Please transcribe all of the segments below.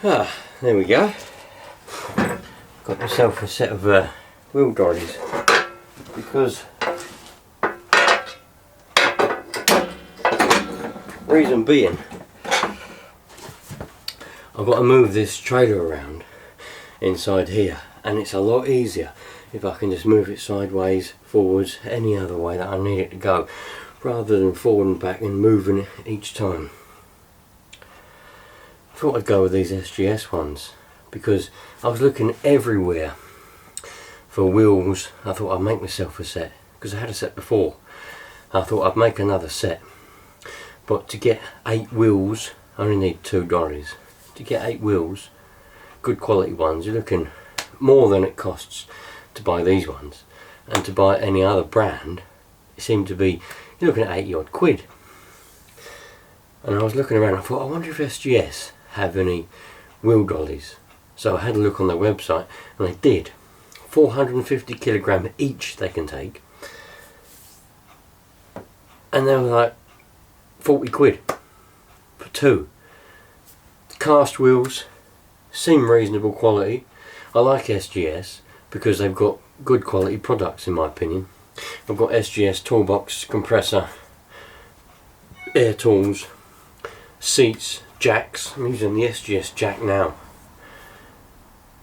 There we go. Got myself a set of wheel dollies because reason being I've got to move this trailer around inside here, and it's a lot easier if I can just move it sideways, forwards, any other way that I need it to go, rather than forward and back and moving it each time. I thought I'd go with these SGS ones because I was looking everywhere for wheels. I thought I'd make myself a set because I had a set before. I thought I'd make another set, but to get 8 wheels I only need 2 dollies. To get 8 wheels, good quality ones, you're looking more than it costs to buy these ones, and to buy any other brand it seemed to be, you're looking at 80 odd quid. And I was looking around, I thought, I wonder if SGS have any wheel dollies. So I had a look on their website, and they did. 450 kilogram each they can take, and they were like 40 quid for 2. Cast wheels seem reasonable quality. I like SGS because they've got good quality products in my opinion. I've got SGS toolbox, compressor, air tools, seats, jacks. I'm using the SGS jack now.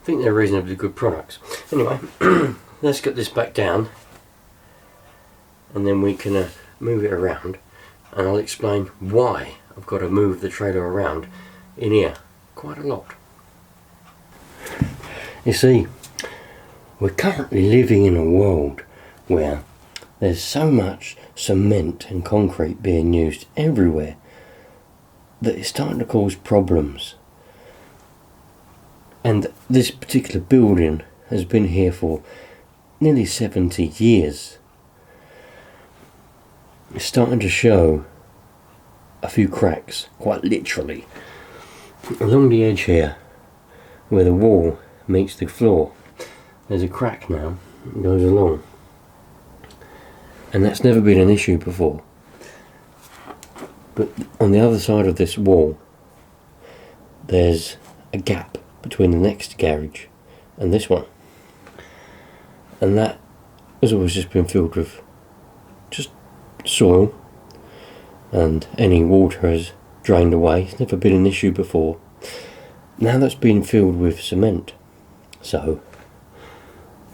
I think they're reasonably good products. Anyway, let's get this back down and then we can move it around, and I'll explain why I've got to move the trailer around in here quite a lot. You see, we're currently living in a world where there's so much cement and concrete being used everywhere that it's starting to cause problems. And this particular building has been here for nearly 70 years. It's starting to show a few cracks, quite literally. Along the edge here, where the wall meets the floor, there's a crack now that goes along, and that's never been an issue before. But on the other side of this wall there's a gap between the next garage and this one, and that has always just been filled with just soil, and any water has drained away. It's never been an issue before. Now that's been filled with cement, so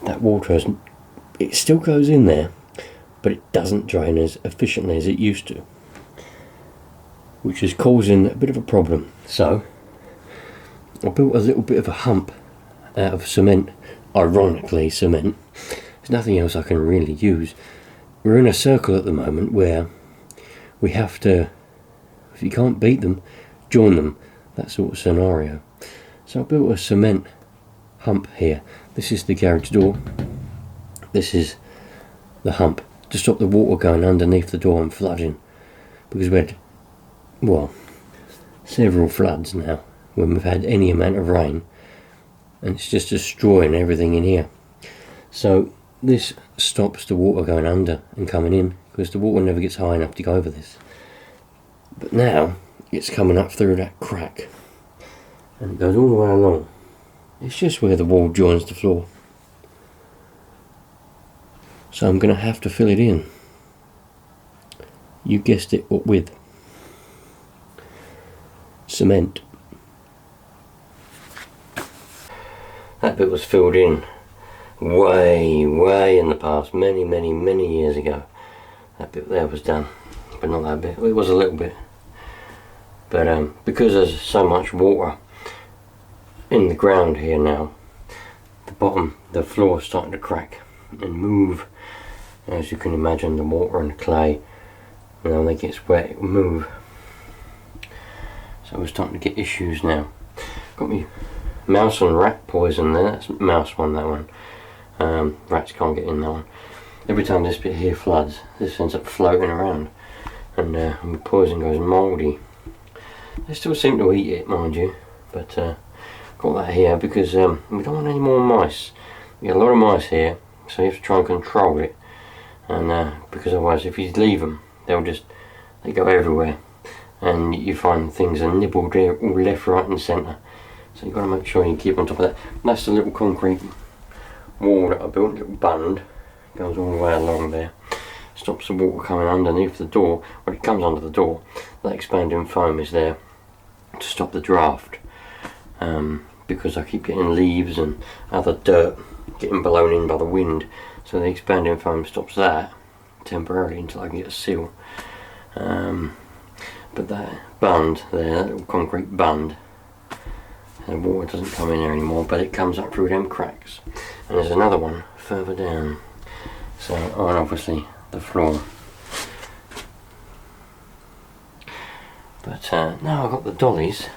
that water it still goes in there, but it doesn't drain as efficiently as it used to, which is causing a bit of a problem. So I built a little bit of a hump out of cement, ironically cement. There's nothing else I can really use. We're in a circle at the moment where we have to, if you can't beat them, join them, that sort of scenario. So I built a cement hump here. This is the garage door, this is the hump, to stop the water going underneath the door and flooding, because we had, well, several floods now when we've had any amount of rain, and it's just destroying everything in here. So this stops the water going under and coming in, because the water never gets high enough to go over this. But now it's coming up through that crack, and it goes all the way along. It's just where the wall joins the floor. So I'm going to have to fill it in. You guessed it, what with? Cement. That bit was filled in way in the past, many years ago. That bit there was done, but not that bit. It was a little bit, but because there's so much water in the ground here now, the floor is starting to crack and move. As you can imagine, the water and the clay, when it gets wet, it will move. So we're starting to get issues now. Got me mouse and rat poison there. That's mouse one, that one. Rats can't get in that one. Every time this bit here floods, this ends up floating around, and the poison goes mouldy. They still seem to eat it, mind you, but got that here because we don't want any more mice. We get a lot of mice here, so you have to try and control it, and because otherwise if you leave them, they go everywhere, and you find things are nibbled all left, right and centre, So you've got to make sure you keep on top of that. And that's the little concrete wall that I built, a little bund, goes all the way along there. Stops the water coming underneath the door. When it comes under the door, that expanding foam is there to stop the draft. Because I keep getting leaves and other dirt getting blown in by the wind, so the expanding foam stops that temporarily until I can get a seal. But that bund there, that little concrete bund, the water doesn't come in there anymore, but it comes up through them cracks. And there's another one further down, so on obviously the floor. But now I've got the dollies,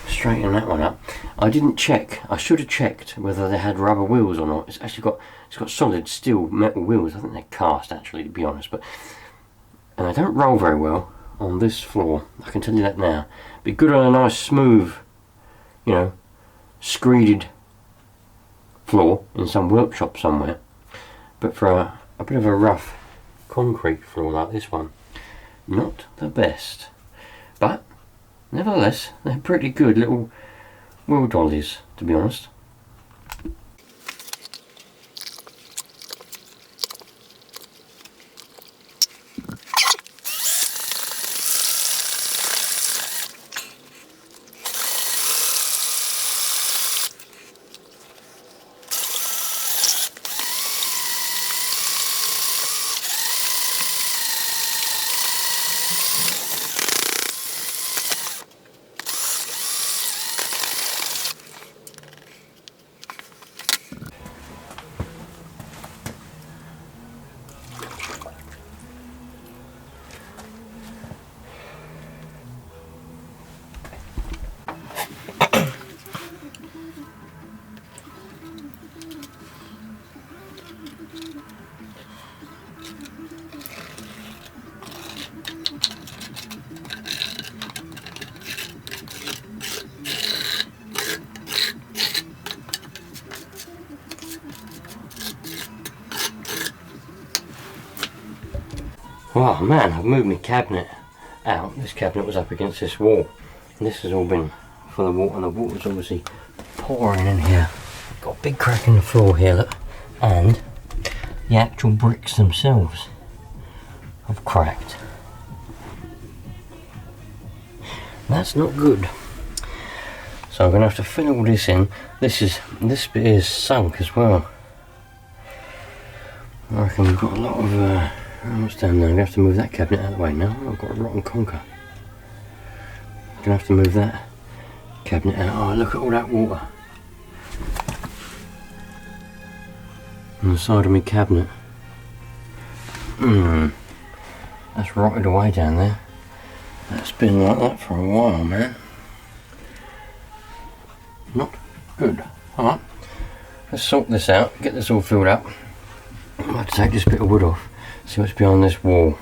straighten that one up. I didn't check, I should have checked whether they had rubber wheels or not. It's actually got solid steel metal wheels. I think they're cast actually, to be honest, and they don't roll very well on this floor, I can tell you that now. Be good on a nice smooth, you know, screeded floor in some workshop somewhere, but for a bit of a rough concrete floor like this one, not the best. But nevertheless, they're pretty good little wheel dollies, to be honest. Oh man, I've moved my cabinet out. This cabinet was up against this wall, and this has all been full of water, and the water's obviously pouring in here. Got a big crack in the floor here, look, and the actual bricks themselves have cracked. That's not good. So I'm going to have to fill all this in. This bit is sunk as well. I reckon we've got a lot of what's down there? I'm going to have to move that cabinet out of the way now. I've got a rotten conker. I'm going to have to move that cabinet out. Oh, look at all that water on the side of my cabinet. That's rotted away down there. That's been like that for a while, man. Not good. Alright, let's sort this out, get this all filled up. I might take this bit of wood off, see what's behind this wall.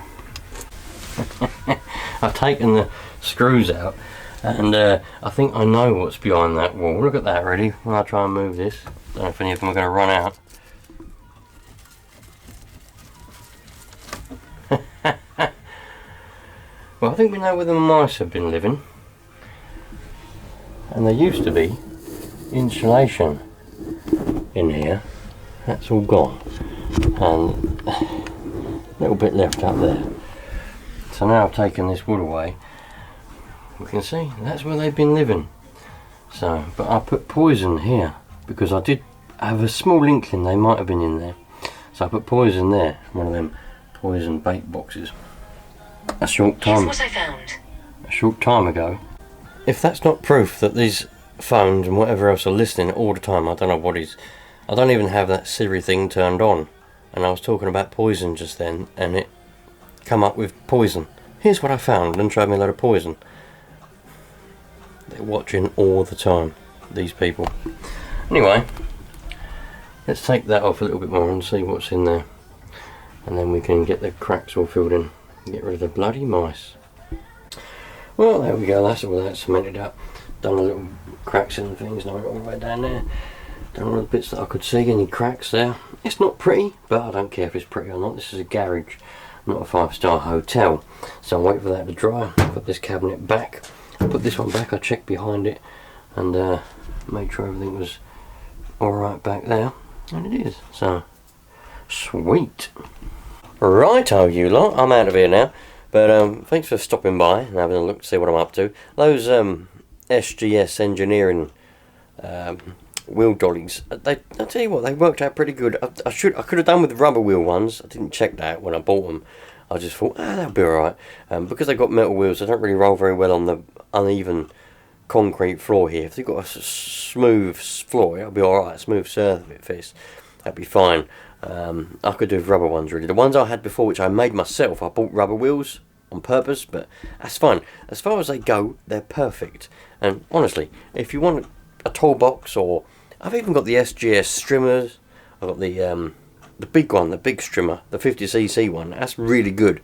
I've taken the screws out, and I think I know what's behind that wall. Look at that already, when I try and move this. Don't know if any of them are going to run out. Well, I think we know where the mice have been living. And there used to be insulation in here. That's all gone. And a little bit left up there. So now I've taken this wood away. We can see that's where they've been living. So, but I put poison here because I did have a small inkling they might have been in there. So I put poison there, one of them poison bait boxes. A short time ago. If that's not proof that these phones and whatever else are listening all the time, I don't know what is. I don't even have that Siri thing turned on, and I was talking about poison just then, and it come up with poison. Here's what I found, and showed me a lot of poison. They're watching all the time, these people. Anyway, let's take that off a little bit more and see what's in there, and then we can get the cracks all filled in. Get rid of the bloody mice. Well, there we go, that's all that cemented up. Done a little cracks in the things, now all the way down there. Done all the bits that I could see, any cracks there. It's not pretty, but I don't care if it's pretty or not. This is a garage, not a 5-star hotel. So I'll wait for that to dry, put this cabinet back. I put this one back, I checked behind it, and made sure everything was alright back there, and it is, so sweet. Righto you lot, I'm out of here now, but thanks for stopping by and having a look to see what I'm up to. Those SGS engineering wheel dollies, I tell you what, they worked out pretty good. I could have done with the rubber wheel ones. I didn't check that when I bought them. I just thought, that'll be alright. Because they've got metal wheels, they don't really roll very well on the uneven concrete floor here. If they've got a smooth floor, it'll be alright, smooth surface, that'd be fine. I could do with rubber ones really. The ones I had before, which I made myself, I bought rubber wheels on purpose, but that's fine. As far as they go, they're perfect. And honestly, if you want a toolbox, or I've even got the SGS strimmers, I've got the big one, the big strimmer, the 50cc one, that's really good.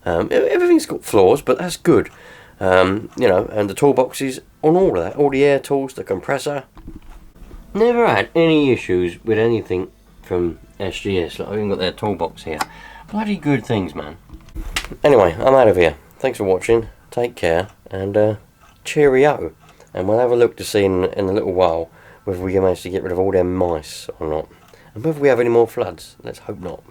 Everything's got flaws, but that's good. You know, and the toolboxes on all of that, all the air tools, the compressor. Never had any issues with anything from SGS. Look, I've even got their toolbox here. Bloody good things, man. Anyway, I'm out of here. Thanks for watching. Take care, and cheerio. And we'll have a look to see in a little while whether we can manage to get rid of all them mice or not. And whether we have any more floods. Let's hope not.